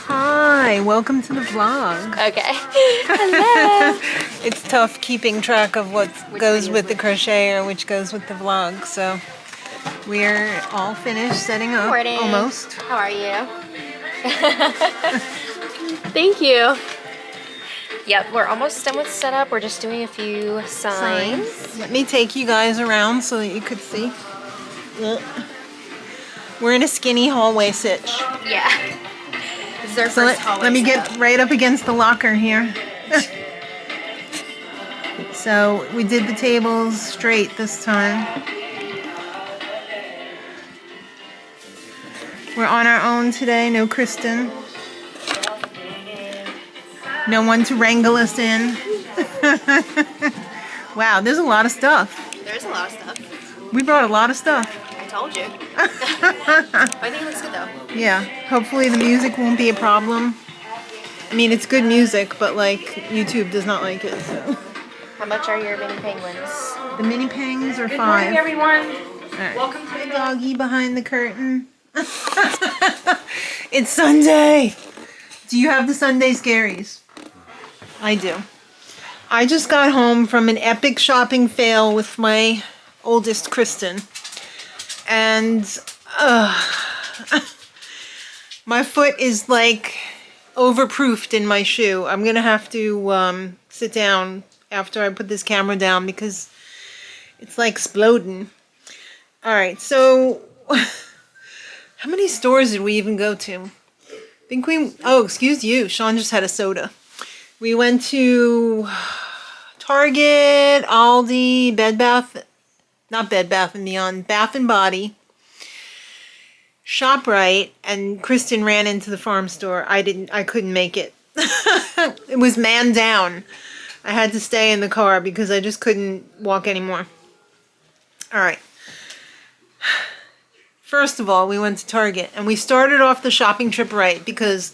Hi, welcome to the vlog. Okay. Hello. It's tough keeping track of what goes with the crochet or which goes with the vlog, so we're all finished setting up. Morning. Almost. How are you? Thank you. Yep, we're almost done with setup. We're just doing a few signs. Let me take you guys around so that you could see. We're in a skinny hallway sitch. Yeah. This is our So first hallway let me setup. get right up against the locker here. So we did the tables straight this time. We're on our own today, no Kristen. No one to wrangle us in. Wow, there's a lot of stuff. There's a lot of stuff. We brought a lot of stuff. I told you. I think it looks good though. Yeah, hopefully the music won't be a problem. I mean, it's good music, but like YouTube does not like it. So. How much are your mini penguins? The mini pangs are $5. Good morning, everyone. All right. Welcome to The doggy behind the curtain. It's Sunday. Do you have the Sunday scaries? I do. I just got home from an epic shopping fail with my oldest Kristen. And my foot is like overproofed in my shoe. I'm going to have to sit down after I put this camera down because it's like exploding. All right, so how many stores did we even go to? I think oh, excuse you. Sean just had a soda. We went to Target, Aldi, not Bed Bath & Beyond, Bath & Body, ShopRite, and Kristen ran into the farm store. I couldn't make it. It was man down. I had to stay in the car because I just couldn't walk anymore. All right. First of all, we went to Target, and we started off the shopping trip right because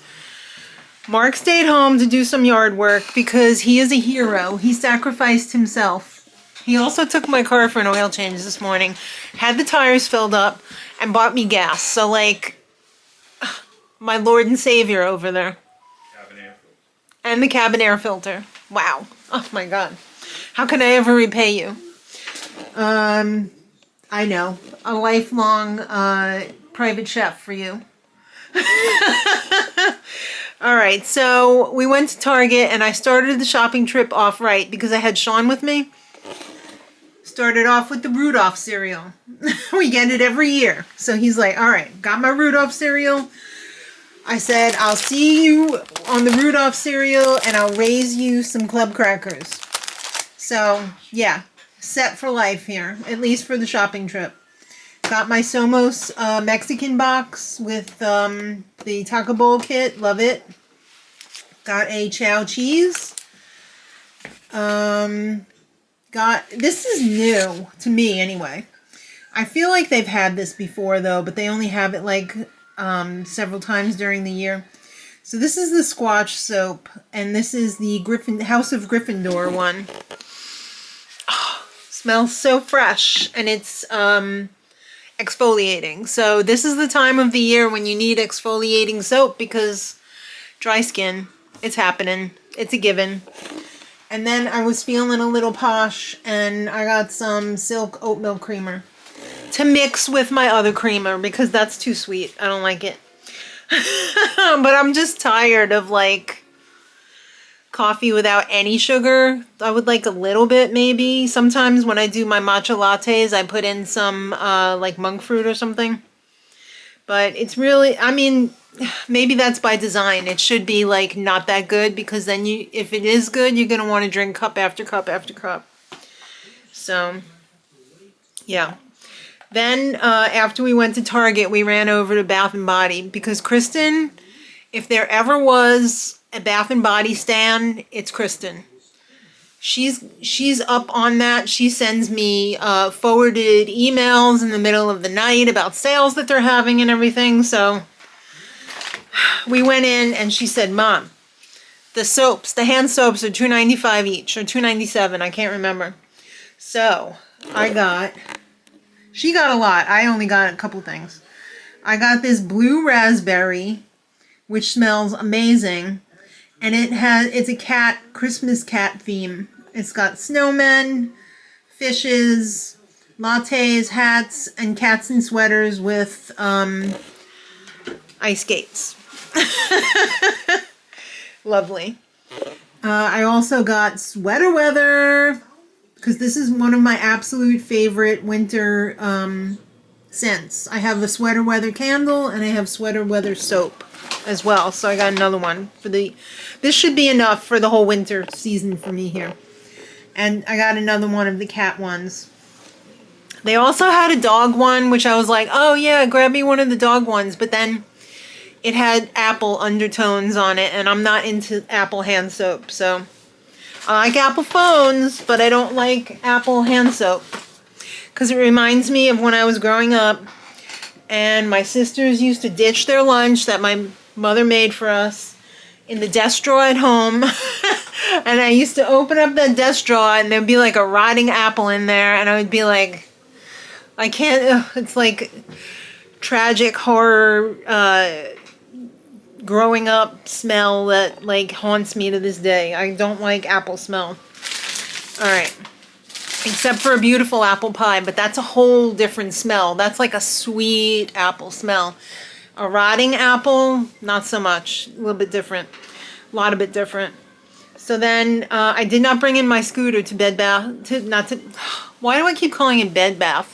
Mark stayed home to do some yard work because he is a hero. He sacrificed himself. He also took my car for an oil change this morning, had the tires filled up, and bought me gas. So, like, my Lord and Savior over there. cabin air filter. And the cabin air filter. Wow. Oh, my God. How can I ever repay you? I know. A lifelong private chef for you. All right, so we went to Target, and I started the shopping trip off right because I had Sean with me. Started off with the Rudolph cereal. We get it every year. So he's like, all right, got my Rudolph cereal. I said, I'll see you on the Rudolph cereal, and I'll raise you some club crackers. So, yeah, set for life here, at least for the shopping trip. Got my Somos Mexican box with the taco bowl kit. Love it. Got a chow cheese. This is new to me anyway. I feel like they've had this before though, but they only have it like several times during the year. So this is the Squatch soap, and this is the House of Gryffindor one. Oh, smells so fresh, and it's exfoliating. So this is the time of the year when you need exfoliating soap because dry skin, it's happening. It's a given. And then I was feeling a little posh, and I got some Silk oat milk creamer to mix with my other creamer because that's too sweet. I don't like it. But I'm just tired of like coffee without any sugar. I would like a little bit maybe. Sometimes when I do my matcha lattes, I put in some like monk fruit or something. But it's really, I mean, maybe that's by design. It should be like not that good because then if it is good, you're going to want to drink cup after cup after cup. So, yeah. Then after we went to Target, we ran over to Bath & Body because Kristen, if there ever was a Bath & Body stan, it's Kristen. She's up on that. She sends me forwarded emails in the middle of the night about sales that they're having and everything. So we went in and she said, Mom, the hand soaps are $2.95 each or $2.97. I can't remember. So she got a lot. I only got a couple things. I got this blue raspberry which smells amazing. And it's a Christmas cat theme. It's got snowmen, fishes, lattes, hats, and cats in sweaters with ice skates. Lovely. I also got sweater weather, because this is one of my absolute favorite winter scents. I have a sweater weather candle, and I have sweater weather soap as well. So I got another one for this should be enough for the whole winter season for me here. And I got another one of the cat ones. They also had a dog one, which I was like, oh yeah, grab me one of the dog ones. But then it had apple undertones on it, and I'm not into apple hand soap. So I like apple phones, but I don't like apple hand soap. Because it reminds me of when I was growing up, and my sisters used to ditch their lunch that my mother made for us in the desk drawer at home. And I used to open up that desk drawer, and there'd be like a rotting apple in there, and I would be like, I can't, it's like tragic horror, growing up smell that like haunts me to this day. I don't like apple smell. Alright. Except for a beautiful apple pie, but that's a whole different smell. That's like a sweet apple smell. A rotting apple, not so much. A little bit different. A lot of bit different. So then I did not bring in my scooter to Bed Bath. Why do I keep calling it Bed Bath?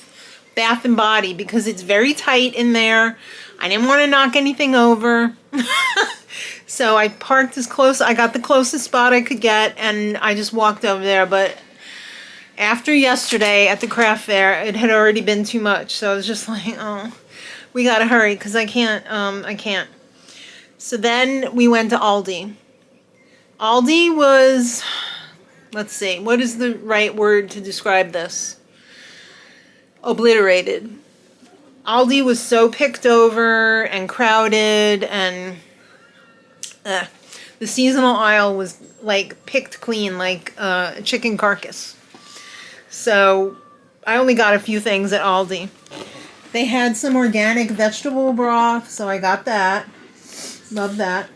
Bath and Body, because it's very tight in there. I didn't want to knock anything over. So I parked as close. I got the closest spot I could get, and I just walked over there. But after yesterday at the craft fair, it had already been too much. So I was just like, oh, we gotta hurry, because I can't. So then we went to Aldi. Aldi was, let's see, what is the right word to describe this? Obliterated. Aldi was so picked over and crowded, and the seasonal aisle was like picked clean, like a chicken carcass. So I only got a few things at Aldi. They had some organic vegetable broth, so I got that. Love that.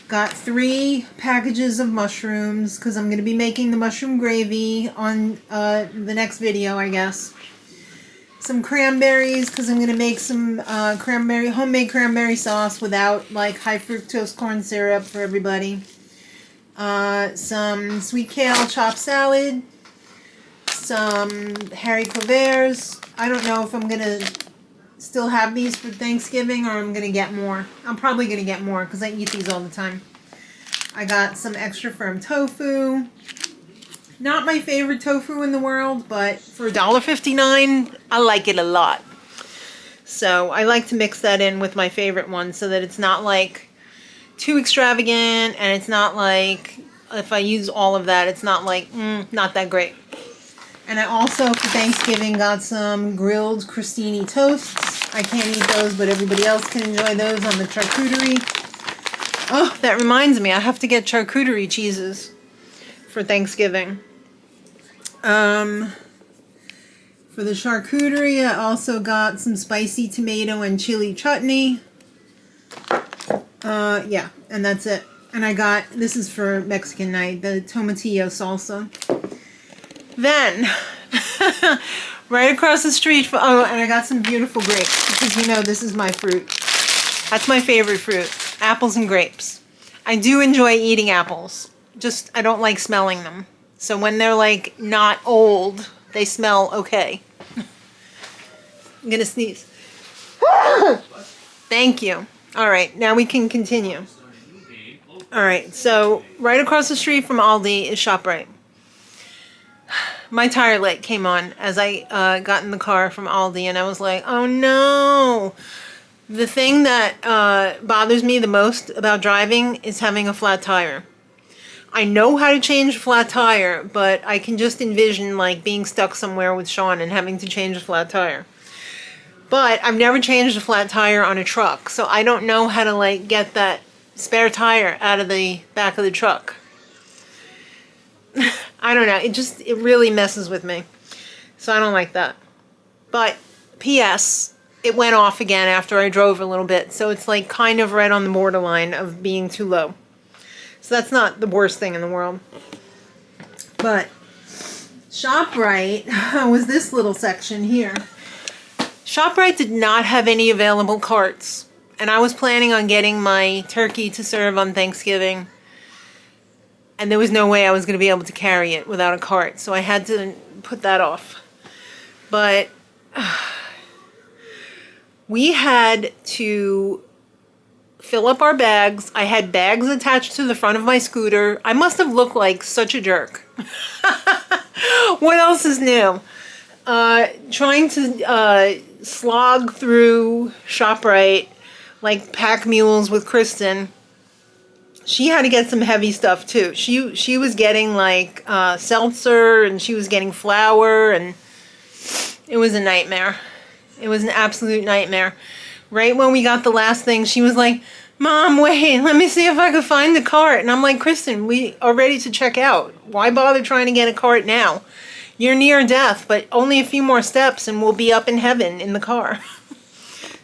Got 3 packages of mushrooms, because I'm going to be making the mushroom gravy on the next video, I guess. Some cranberries, because I'm going to make some homemade cranberry sauce without like high fructose corn syrup for everybody. Some sweet kale chopped salad. Some haricot verts. I don't know if I'm going to still have these for Thanksgiving, or I'm going to get more. I'm probably going to get more, because I eat these all the time. I got some extra firm tofu. Not my favorite tofu in the world, but for $1.59, I like it a lot. So I like to mix that in with my favorite one, so that it's not like too extravagant, and it's not like, if I use all of that, it's not like, not that great. And I also, for Thanksgiving, got some grilled crostini toasts. I can't eat those, but everybody else can enjoy those on the charcuterie. Oh, that reminds me, I have to get charcuterie cheeses for Thanksgiving. For the charcuterie, I also got some spicy tomato and chili chutney. Yeah, and that's it. And I got, this is for Mexican night, the tomatillo salsa. Then, right across the street, and I got some beautiful grapes, because you know this is my fruit. That's my favorite fruit, apples and grapes. I do enjoy eating apples, just I don't like smelling them. So when they're like not old, they smell okay. I'm gonna sneeze. Thank you. All right, now we can continue. All right, so right across the street from Aldi is ShopRite. My tire light came on as I got in the car from Aldi, and I was like, oh no. The thing that bothers me the most about driving is having a flat tire. I know how to change a flat tire, but I can just envision like being stuck somewhere with Sean and having to change a flat tire. But I've never changed a flat tire on a truck, so I don't know how to like get that spare tire out of the back of the truck. I don't know, it really messes with me. So I don't like that. But P.S. it went off again after I drove a little bit. So it's like kind of right on the borderline of being too low. So that's not the worst thing in the world. But ShopRite was this little section here. ShopRite did not have any available carts. And I was planning on getting my turkey to serve on Thanksgiving. And there was no way I was going to be able to carry it without a cart. So I had to put that off. But we had to fill up our bags. I had bags attached to the front of my scooter. I must have looked like such a jerk. What else is new? Trying to slog through ShopRite like pack mules with Kristen. She had to get some heavy stuff too. She was getting like seltzer, and she was getting flour, and it was a nightmare. It was an absolute nightmare. Right when we got the last thing, she was like, "Mom, wait, let me see if I could find the cart." And I'm like, "Kristen, we are ready to check out. Why bother trying to get a cart now? You're near death, but only a few more steps and we'll be up in heaven in the car."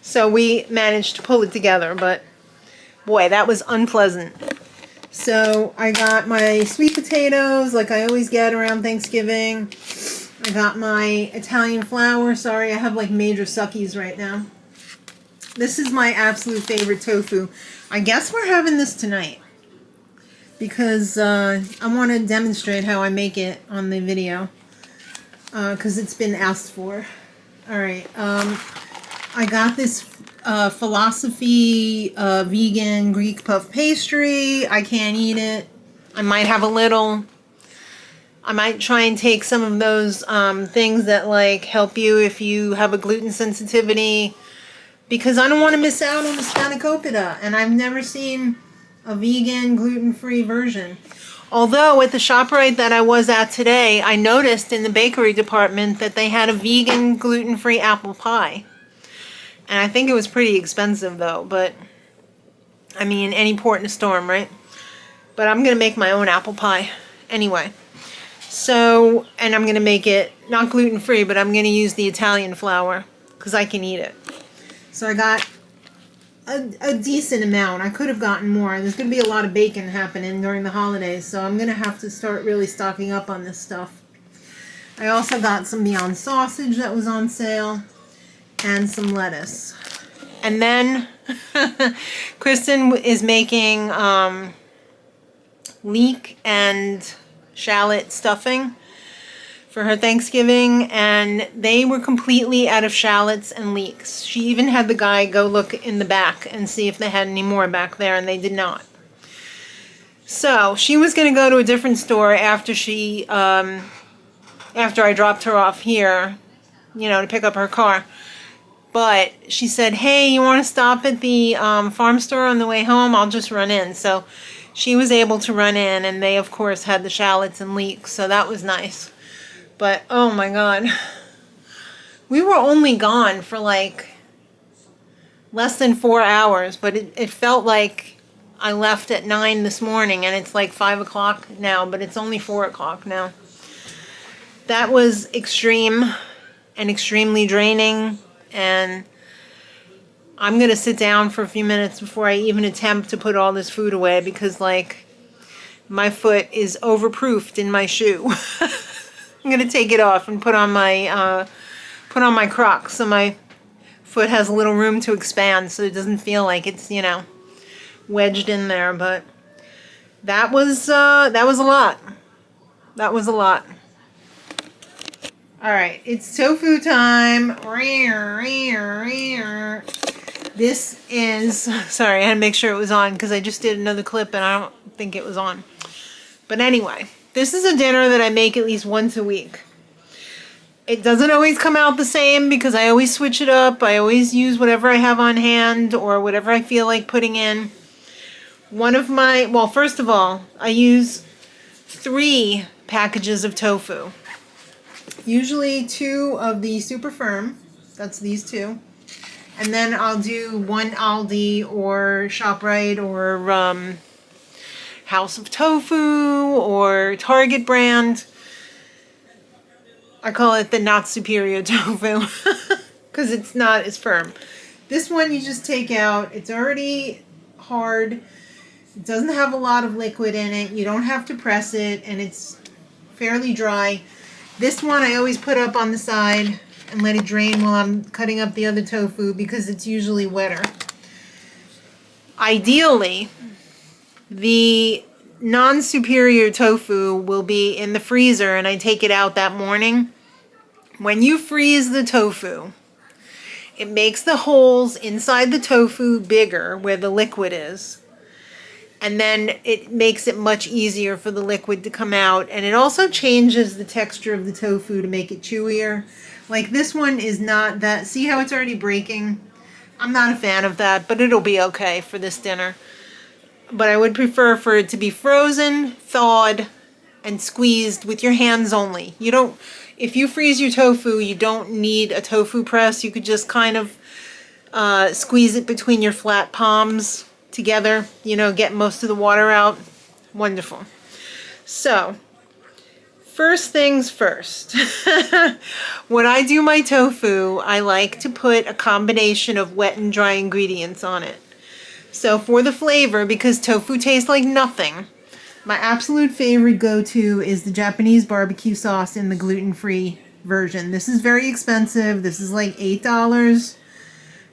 So we managed to pull it together, but boy, that was unpleasant. So I got my sweet potatoes like I always get around Thanksgiving. I got my Italian flour. Sorry, I have like major suckies right now. This is my absolute favorite tofu. I guess we're having this tonight because I want to demonstrate how I make it on the video because it's been asked for. Alright, I got this Philosophy vegan Greek puff pastry. I can't eat it. I might have a little. I might try and take some of those things that like help you if you have a gluten sensitivity, because I don't want to miss out on the spanakopita, and I've never seen a vegan gluten-free version. Although at the ShopRite that I was at today, I noticed in the bakery department that they had a vegan gluten-free apple pie. And I think it was pretty expensive though, but I mean, any port in a storm, right? But I'm going to make my own apple pie anyway. So, and I'm going to make it not gluten-free, but I'm going to use the Italian flour because I can eat it. So I got a decent amount. I could have gotten more. There's going to be a lot of bacon happening during the holidays, so I'm going to have to start really stocking up on this stuff. I also got some Beyond sausage that was on sale and some lettuce. And then Kristen is making leek and shallot stuffing for her Thanksgiving, and they were completely out of shallots and leeks. She even had the guy go look in the back and see if they had any more back there, and they did not. So she was going to go to a different store after she after I dropped her off here, you know, to pick up her car. But she said, "Hey, you want to stop at the farm store on the way home? I'll just run in." So she was able to run in, and they, of course, had the shallots and leeks, so that was nice. But, oh my God. We were only gone for like less than 4 hours, but it felt like I left at 9 this morning, and it's like 5 o'clock now, but it's only 4 o'clock now. That was extreme and extremely draining, and I'm going to sit down for a few minutes before I even attempt to put all this food away, because like my foot is overproofed in my shoe. I'm going to take it off and put on my Crocs so my foot has a little room to expand so it doesn't feel like it's, you know, wedged in there. But that was a lot. That was a lot. Alright, it's tofu time. This is, sorry, I had to make sure it was on because I just did another clip and I don't think it was on. But anyway, this is a dinner that I make at least once a week. It doesn't always come out the same because I always switch it up. I always use whatever I have on hand or whatever I feel like putting in. One of my, well, first of all, I use 3 packages of tofu. Usually 2 of the super firm, that's these 2. And then I'll do 1 Aldi or ShopRite or House of Tofu or Target brand. I call it the not superior tofu. because it's not as firm. This one you just take out. It's already hard. It doesn't have a lot of liquid in it. You don't have to press it, and it's fairly dry. This one I always put up on the side and let it drain while I'm cutting up the other tofu because it's usually wetter. Ideally, the non-superior tofu will be in the freezer and I take it out that morning. When you freeze the tofu, it makes the holes inside the tofu bigger where the liquid is. And then it makes it much easier for the liquid to come out. And it also changes the texture of the tofu to make it chewier. Like this one is not that, see how it's already breaking? I'm not a fan of that, but it'll be okay for this dinner. But I would prefer for it to be frozen, thawed, and squeezed with your hands only. You don't, if you freeze your tofu, you don't need a tofu press. You could just kind of squeeze it between your flat palms together, you know, get most of the water out. Wonderful. So, first things first. When I do my tofu, I like to put a combination of wet and dry ingredients on it. So for the flavor, because tofu tastes like nothing, my absolute favorite go-to is the Japanese barbecue sauce in the gluten-free version. This is very expensive. This is like $8.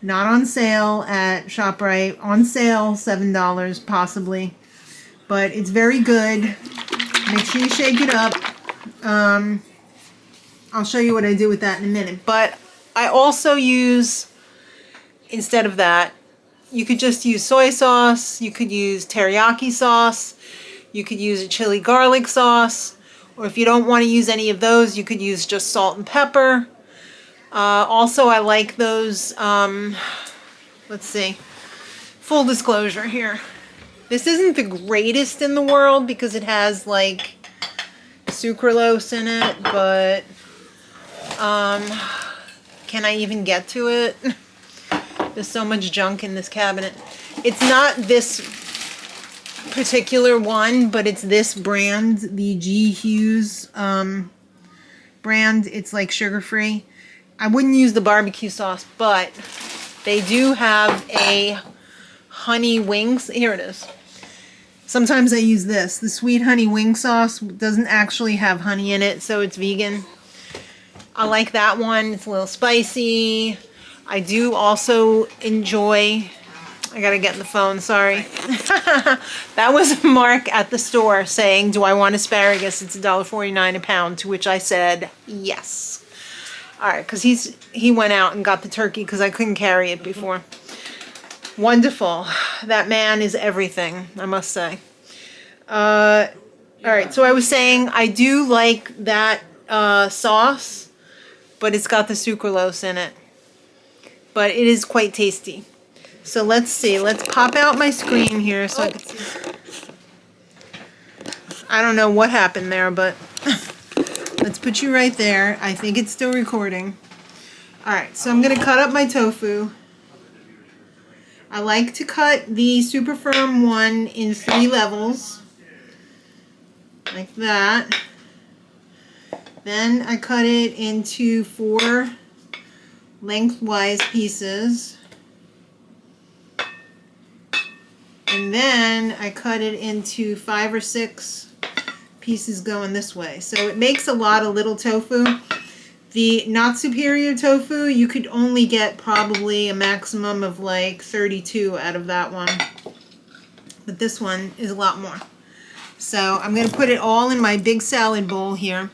Not on sale at ShopRite. On sale, $7 possibly. But it's very good. Make sure you shake it up. I'll show you what I do with that in a minute. But I also use, instead of that, you could just use soy sauce. You could use teriyaki sauce. You could use a chili garlic sauce. Or if you don't want to use any of those, you could use just salt and pepper. Also, I like those, let's see, full disclosure here. This isn't the greatest in the world because it has like sucralose in it, but can I even get to it? There's so much junk in this cabinet. It's not this particular one, but it's this brand, the G. Hughes brand. It's like sugar-free. I wouldn't use the barbecue sauce, but they do have a honey wings. Here it is. Sometimes I use this. The sweet honey wing sauce doesn't actually have honey in it, so it's vegan. I like that one. It's a little spicy. I do also enjoy, I gotta get in the phone, sorry. That was Mark at the store saying, do I want asparagus? It's $1.49 a pound, to which I said, yes. All right, because he went out and got the turkey because I couldn't carry it before. Wonderful. That man is everything, I must say. All right, so I was saying I do like that sauce, but it's got the sucralose in it. But it is quite tasty. So let's see. Let's pop out my screen here so I can see. I don't know what happened there, but let's put you right there. I think it's still recording. Alright, so I'm going to cut up my tofu. I like to cut the super firm one in 3 levels. Like that. Then I cut it into 4 lengthwise pieces. And then I cut it into 5 or 6 pieces going this way. So it makes a lot of little tofu. The not superior tofu, you could only get probably a maximum of like 32 out of that one. But this one is a lot more. So I'm going to put it all in my big salad bowl here.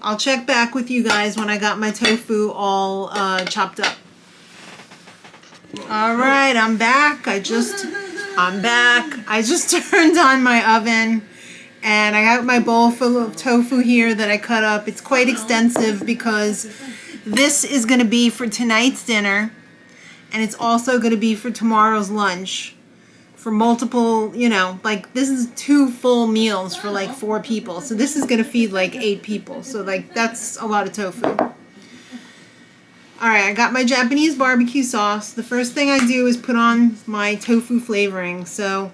I'll check back with you guys when I got my tofu all chopped up. Alright, I'm back. I just turned on my oven. And I got my bowl full of tofu here that I cut up. It's quite extensive because this is going to be for tonight's dinner. And it's also going to be for tomorrow's lunch. For multiple, you know, like this is 2 full meals for like 4 people. So this is going to feed like 8 people. So like that's a lot of tofu. Alright, I got my Japanese barbecue sauce. The first thing I do is put on my tofu flavoring. So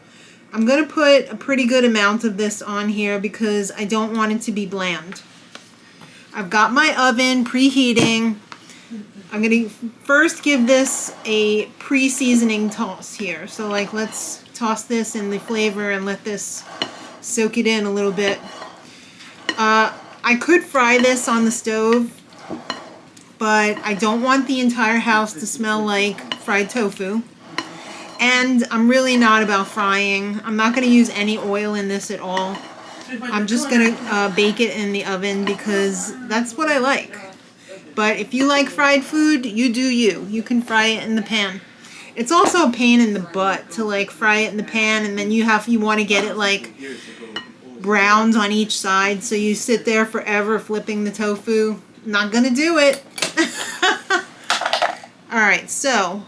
I'm going to put a pretty good amount of this on here because I don't want it to be bland. I've got my oven preheating. I'm gonna first give this a pre-seasoning toss here. So like, let's toss this in the flavor and let this soak it in a little bit. I could fry this on the stove, but I don't want the entire house to smell like fried tofu. And I'm really not about frying. I'm not going to use any oil in this at all. I'm just going to bake it in the oven because that's what I like. But if you like fried food, you do you. You can fry it in the pan. It's also a pain in the butt to like fry it in the pan, and then you want to get it like browned on each side, so you sit there forever flipping the tofu. Not gonna do it. Alright, so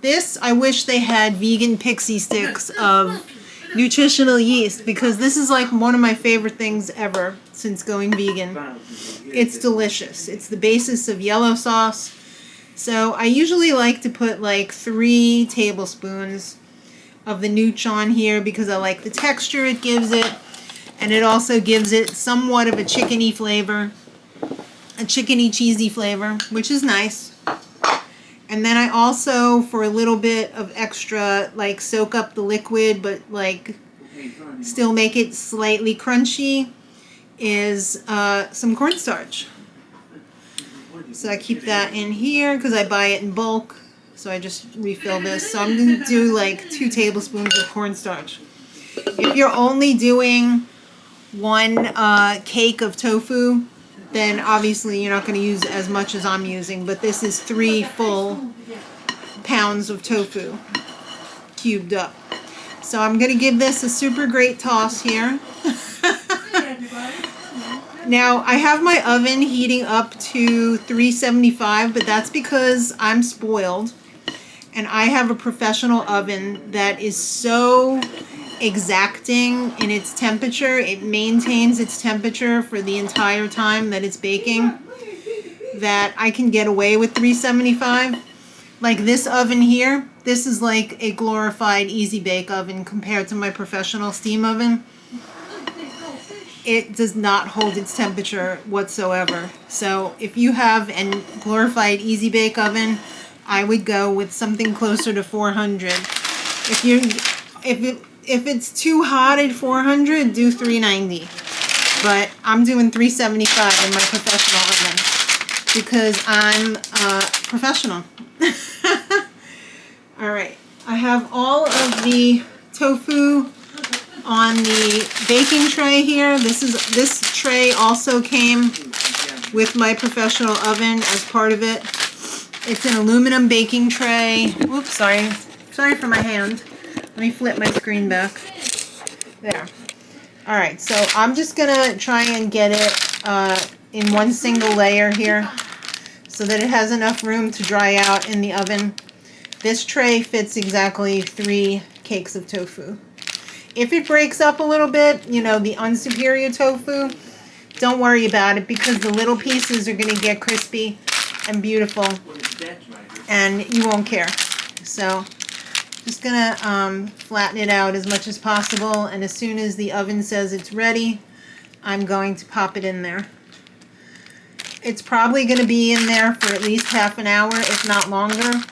this, I wish they had vegan pixie sticks of nutritional yeast, because this is like one of my favorite things ever since going vegan. It's delicious. It's the basis of yellow sauce. So I usually like to put like 3 tablespoons of the nooch on here because I like the texture it gives it, and it also gives it somewhat of a chickeny flavor, a chickeny cheesy flavor, which is nice. And then I also, for a little bit of extra, like soak up the liquid but like still make it slightly crunchy, is some cornstarch. So I keep that in here because I buy it in bulk. So I just refill this. So I'm going to do like 2 tablespoons of cornstarch. If you're only doing 1 cake of tofu, then obviously you're not going to use as much as I'm using. But this is 3 full pounds of tofu cubed up. So I'm going to give this a super great toss here. Now, I have my oven heating up to 375, but that's because I'm spoiled. And I have a professional oven that is so exacting in its temperature. It maintains its temperature for the entire time that it's baking, that I can get away with 375. Like this oven here, this is like a glorified Easy Bake oven compared to my professional steam oven. It does not hold its temperature whatsoever. So if you have a glorified Easy Bake oven, I would go with something closer to 400. If it's too hot at 400, do 390. But I'm doing 375 in my professional oven because I'm professional. All right, I have all of the tofu on the baking tray here. This tray also came with my professional oven as part of it. It's an aluminum baking tray. Oops, sorry for my hand. Let me flip my screen back. There. All right, so I'm just gonna try and get it in one single layer here so that it has enough room to dry out in the oven. This tray fits exactly 3 cakes of tofu. If it breaks up a little bit, you know, the unsuperior tofu, don't worry about it because the little pieces are going to get crispy and beautiful and you won't care. So just going to flatten it out as much as possible, and as soon as the oven says it's ready, I'm going to pop it in there. It's probably going to be in there for at least half an hour, if not longer,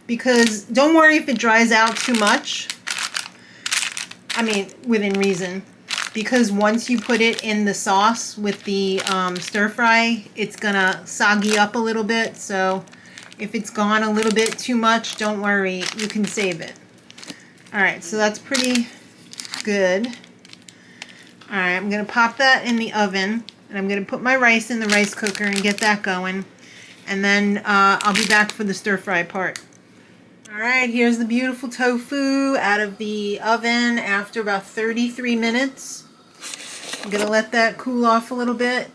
because don't worry if it dries out too much. I mean, within reason, because once you put it in the sauce with the stir fry, it's gonna soggy up a little bit. So if it's gone a little bit too much, don't worry, you can save it. All right, so that's pretty good. All right, I'm gonna pop that in the oven, and I'm gonna put my rice in the rice cooker and get that going, and then I'll be back for the stir fry part. Alright, here's the beautiful tofu out of the oven after about 33 minutes. I'm going to let that cool off a little bit.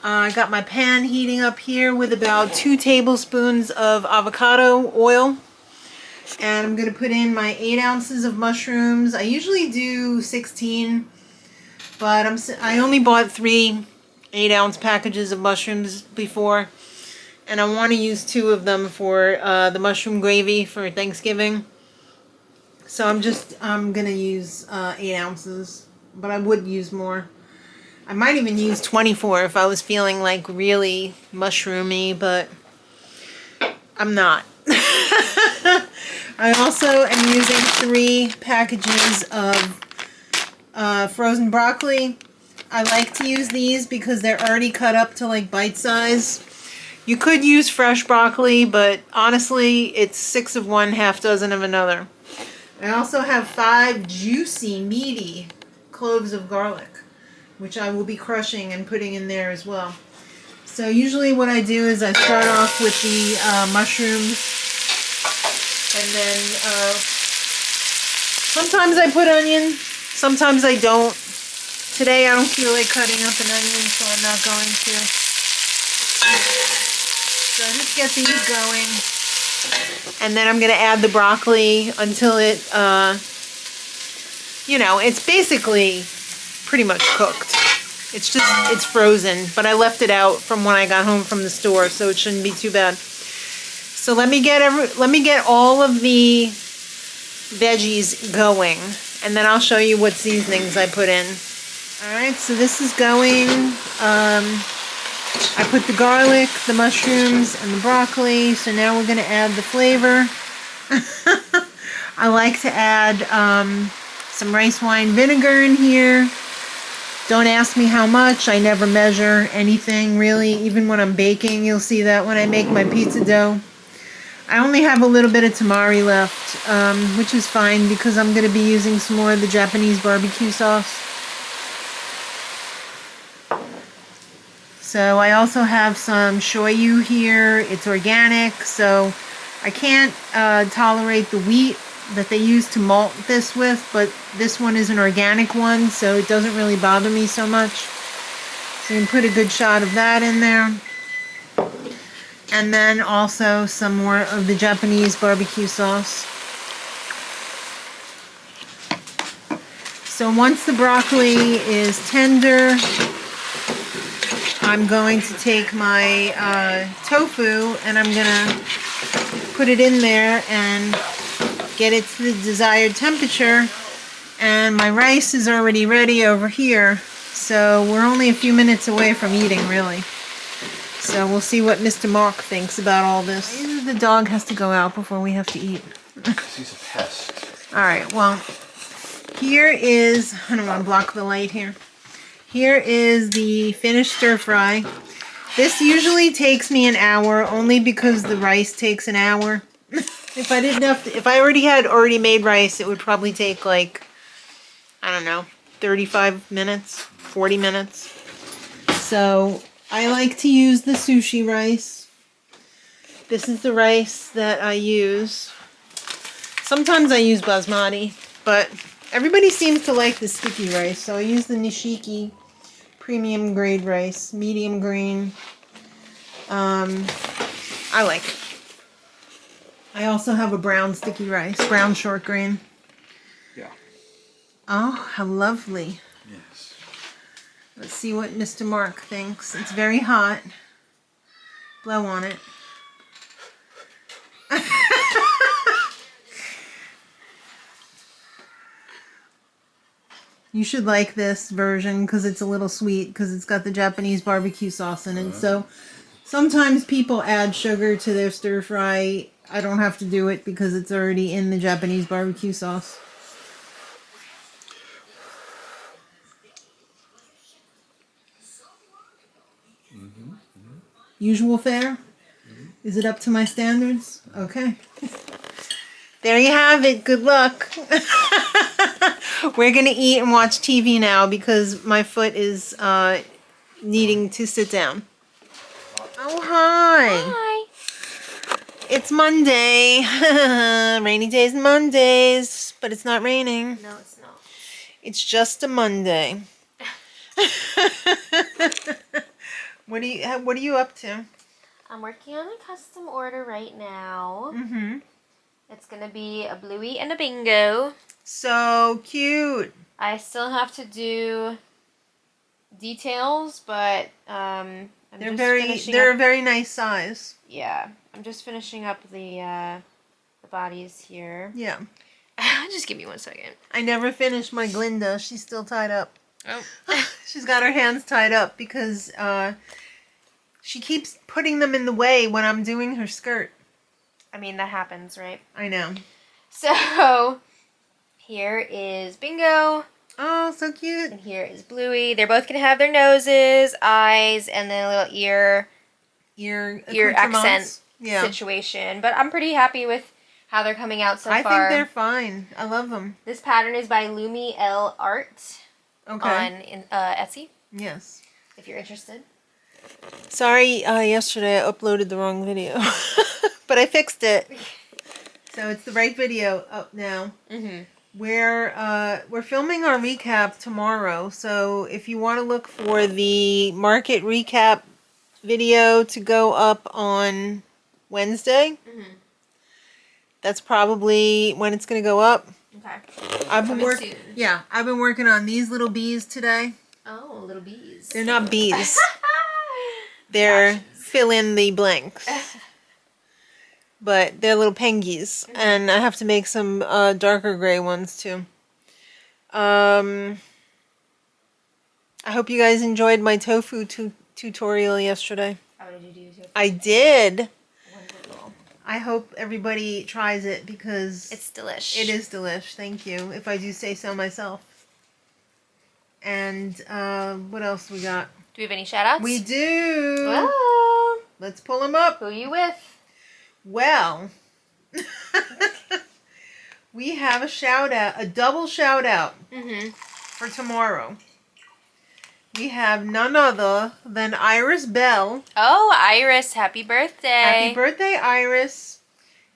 I got my pan heating up here with about 2 tablespoons of avocado oil. And I'm going to put in my 8 ounces of mushrooms. I usually do 16, but I only bought 3 8-ounce packages of mushrooms before. And I want to use 2 of them for the mushroom gravy for Thanksgiving. So I'm going to use 8 ounces, but I would use more. I might even use 24 if I was feeling like really mushroomy, but I'm not. I also am using 3 packages of frozen broccoli. I like to use these because they're already cut up to like bite size. You could use fresh broccoli, but honestly, it's 6 of one, half dozen of another. I also have 5 juicy, meaty cloves of garlic, which I will be crushing and putting in there as well. So usually what I do is I start off with the mushrooms, and then sometimes I put onion, sometimes I don't. Today I don't feel like cutting up an onion, so I'm not going to. So I just get these going, and then I'm going to add the broccoli until it, you know, it's basically pretty much cooked. It's just, it's frozen, but I left it out from when I got home from the store, so it shouldn't be too bad. So let me get all of the veggies going, and then I'll show you what seasonings I put in. Alright, so this is going. I put the garlic, the mushrooms, and the broccoli, so now we're going to add the flavor. I like to add some rice wine vinegar in here. Don't ask me how much. I never measure anything, really. Even when I'm baking, you'll see that when I make my pizza dough. I only have a little bit of tamari left, which is fine because I'm going to be using some more of the Japanese barbecue sauce. So I also have some shoyu here. It's organic, so I can't tolerate the wheat that they use to malt this with, but this one is an organic one, so it doesn't really bother me so much. So you can put a good shot of that in there. And then also some more of the Japanese barbecue sauce. So once the broccoli is tender, I'm going to take my tofu and I'm gonna put it in there and get it to the desired temperature. And my rice is already ready over here, so we're only a few minutes away from eating, really. So we'll see what Mr. Mark thinks about all this. The dog has to go out before we have to eat. He's a pest. Alright, well, here is, I don't want to block the light here. Here is the finished stir fry. This usually takes me an hour, only because the rice takes an hour. If I already had made rice, it would probably take like, I don't know, 35 minutes, 40 minutes. So I like to use the sushi rice. This is the rice that I use. Sometimes I use basmati, but everybody seems to like the sticky rice, so I use the Nishiki premium grade rice, medium green. I like it. I also have a brown sticky rice, brown short grain. Yeah. Oh, how lovely. Yes. Let's see what Mr. Mark thinks. It's very hot. Blow on it. You should like this version because it's a little sweet because it's got the Japanese barbecue sauce in it. So sometimes people add sugar to their stir fry. I don't have to do it because it's already in the Japanese barbecue sauce. Usual fare? Is it up to my standards? Okay. There you have it. Good luck. We're going to eat and watch TV now because my foot is needing to sit down. Oh, hi. Hi. It's Monday. Rainy days and Mondays, but it's not raining. No, it's not. It's just a Monday. What are you up to? I'm working on a custom order right now. Mm-hmm. It's gonna be a bluey and a bingo. So cute. I still have to do details, but They're a very nice size. Yeah, I'm just finishing up the bodies here. Yeah. Just give me 1 second. I never finished my Glinda. She's still tied up. Oh. She's got her hands tied up because she keeps putting them in the way when I'm doing her skirt. I mean, that happens, right? I know. So, here is Bingo, Oh, so cute. and here is Bluey. They're both going to have their noses, eyes, and then a little ear accent Yeah. situation. But I'm pretty happy with how they're coming out so I far. think they're fine. I love them. This pattern is by Lumi L Art Okay. on Etsy, Yes. if you're interested. Sorry, yesterday I uploaded the wrong video. But I fixed it. So it's the right video up now. Mm-hmm. We're filming our recap tomorrow. So if you want to look for the market recap video to go up on Wednesday, Mm-hmm. that's probably when it's going to go up. Okay. I've been Coming soon. Yeah, I've been working on these little bees today. Oh, little bees. They're not bees. They're fill in the blanks. But they're little pengies, and I have to make some darker gray ones too. I hope you guys enjoyed my tofu tutorial yesterday. How did you do tofu? I did. Wonderful. I hope everybody tries it because It's delish. it is delish. Thank you, if I do say so myself. And what else we got? Do we have any shout-outs? We do. Oh, Let's pull them up. who are you with? Well, we have a double shout out Mm-hmm. for tomorrow. We have none other than Iris Bell. Oh, Iris, happy birthday. Happy birthday, Iris.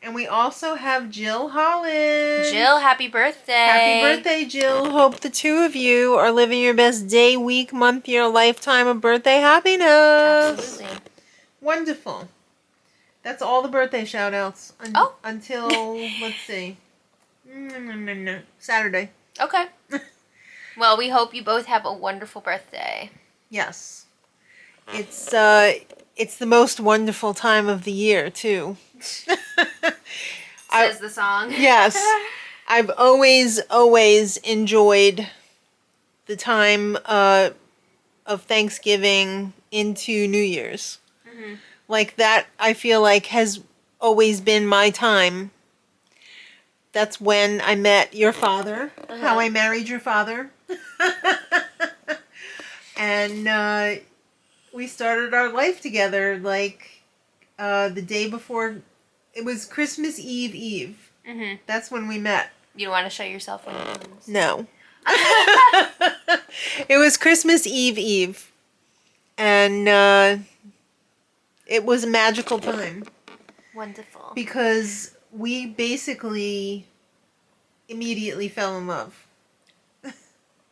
And we also have Jill Holland. Jill, happy birthday. Happy birthday, Jill. Hope the two of you are living your best day, week, month, year, lifetime of birthday happiness. Absolutely. Wonderful. That's all the birthday shout outs until, let's see, Saturday. Okay. Well, we hope you both have a wonderful birthday. Yes. It's the most wonderful time of the year, too. Says the song. Yes. I've always enjoyed the time of Thanksgiving into New Year's. Mm-hmm. Like that, I feel like has always been my time. That's when I met your father, how I married your father. And we started our life together like the day before. It was Christmas Eve. Mm-hmm. That's when we met. You don't want to show yourself when it comes? No. It was Christmas Eve. And it was a magical time. Wonderful. Because we basically immediately fell in love.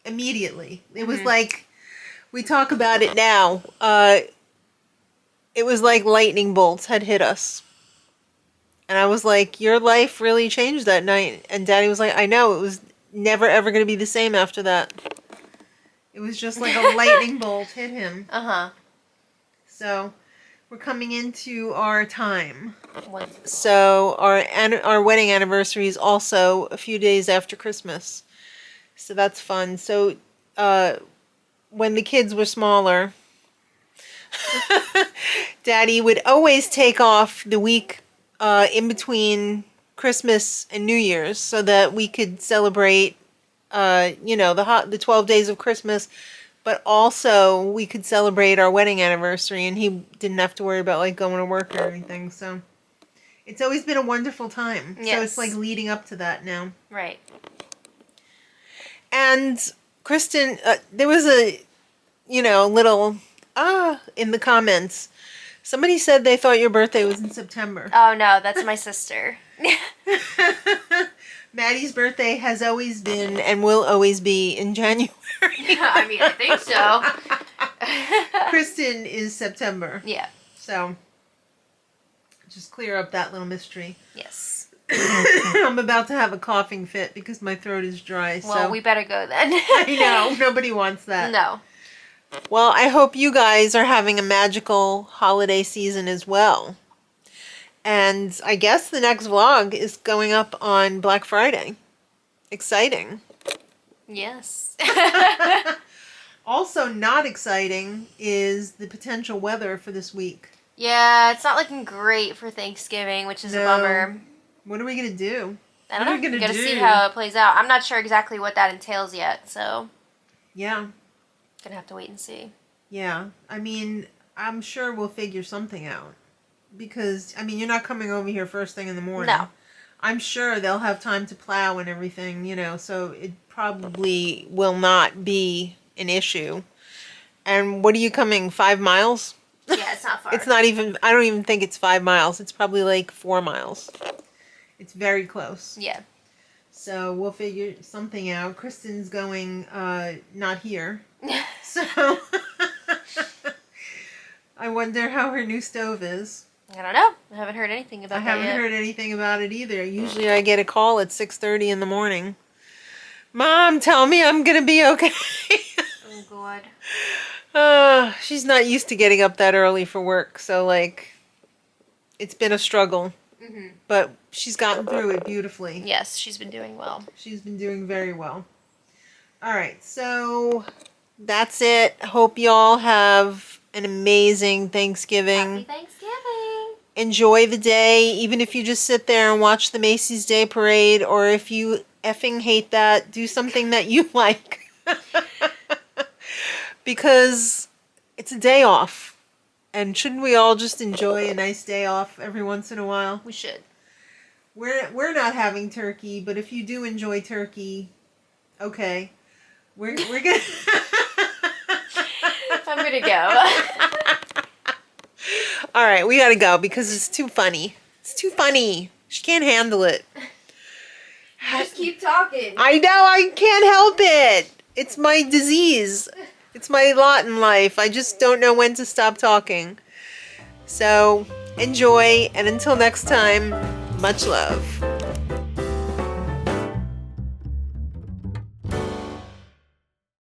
Immediately. It was like, we talk about it now. It was like lightning bolts had hit us. And I was like, your life really changed that night. And Daddy was like, I know, it was never ever going to be the same after that. It was just like a lightning bolt hit him. Uh-huh. So, we're coming into our time. Wonderful. So, our wedding anniversary is also a few days after Christmas. So, that's fun. So, when the kids were smaller, Daddy would always take off the week in between Christmas and New Year's so that we could celebrate, the 12 days of Christmas, but also we could celebrate our wedding anniversary, and he didn't have to worry about like going to work or anything. So it's always been a wonderful time. Yes. So it's like leading up to that now. Right. And Kristen, there was a, little in the comments. Somebody said they thought your birthday was in September. Oh, no, that's my sister. Maddie's birthday has always been and will always be in January. I mean, I think so. Kristen is September. Yeah. So, just clear up that little mystery. Yes. I'm about to have a coughing fit because my throat is dry. Well, so we better go then. I know. Nobody wants that. No. Well, I hope you guys are having a magical holiday season as well. And I guess the next vlog is going up on Black Friday. Exciting. Yes. Also not exciting is the potential weather for this week. Yeah, it's not looking great for Thanksgiving, which is a No. bummer. What are we gonna do? I don't What are know. we gonna Gotta do? see how it plays out. I'm not sure exactly what that entails yet, so Yeah, gonna have to wait and see. yeah. I mean, I'm sure we'll figure something out. Because, I mean, you're not coming over here first thing in the morning. No. I'm sure they'll have time to plow and everything, you know, so it probably will not be an issue. And what are you coming, 5 miles? Yeah, it's not far. It's not even, I don't even think it's 5 miles. It's probably like 4 miles. It's very close. Yeah. So we'll figure something out. Kristen's going, not here. So I wonder how her new stove is. I don't know. I haven't heard anything about I that haven't yet. heard anything about it either. Usually I get a call at 6:30 in the morning. Mom, tell me I'm going to be okay. Oh, God. She's not used to getting up that early for work. So, like, it's been a struggle. Mm-hmm. But she's gotten through it beautifully. Yes, she's been doing well. She's been doing very well. All right. So, that's it. Hope y'all have an amazing Thanksgiving. Happy Thanksgiving. Enjoy the day, even if you just sit there and watch the Macy's Day Parade, or if you effing hate that, do something that you like. Because it's a day off. And shouldn't we all just enjoy a nice day off every once in a while? We should. We're not having turkey, but if you do enjoy turkey, okay. We're gonna I'm gonna go. All right, we gotta go because it's too funny. It's too funny. She can't handle it. Just keep talking. I know, I can't help it. It's my disease. It's my lot in life. I just don't know when to stop talking. So, enjoy, and until next time, much love.